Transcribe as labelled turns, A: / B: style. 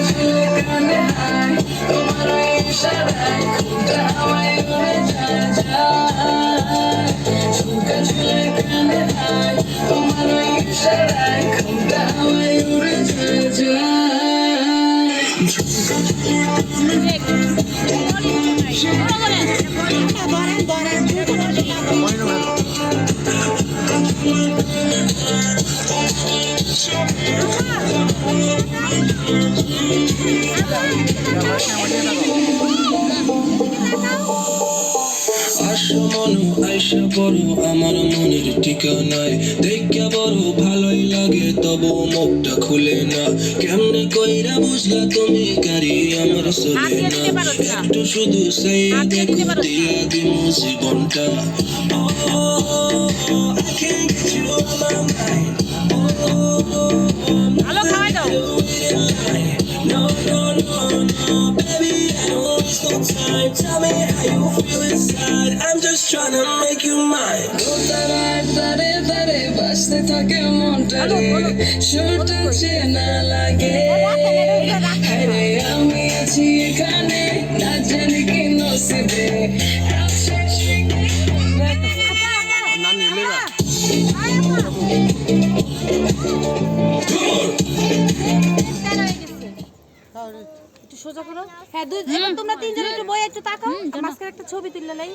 A: ঝুলে কানে হায় তোমার ওই ইশারায় ঘুমটা আমায় উড়ে যায় যায় ঝুমকা ঝুলে কানে হায় তোমার ওই ইশারায় ঘুমটা আমায় উড়ে যায় যায় ঝুমকা ঝুলে আসো মনো আইসা পড়ো আমার মনের ঠিকানায় দেখা বড় ভালোই লাগে তবু মুখটা খুলে না কেমনে কইরা বুঝলা তুমি গাড়ি আমার চলে না একটু শুধু সেই দেখো দিয়া দিমু জীবনটা I can't get you out my mind
B: ভালো খাওয়াই দাও
A: No, no, no, no, baby, I don't waste no time. Tell me how you feel inside. I'm just trying to make you mine. Dare, dare, বাজতে থাকে মনটারে সুরটা চেনা লাগে আরে আমি আছি এখানে না জানি কি নসিবে
B: একটু সোজা করো হ্যাঁ এবার তোমরা তিনজন একটু বই একটু তাকাও মাঝখানে একটা ছবি তুললে লাই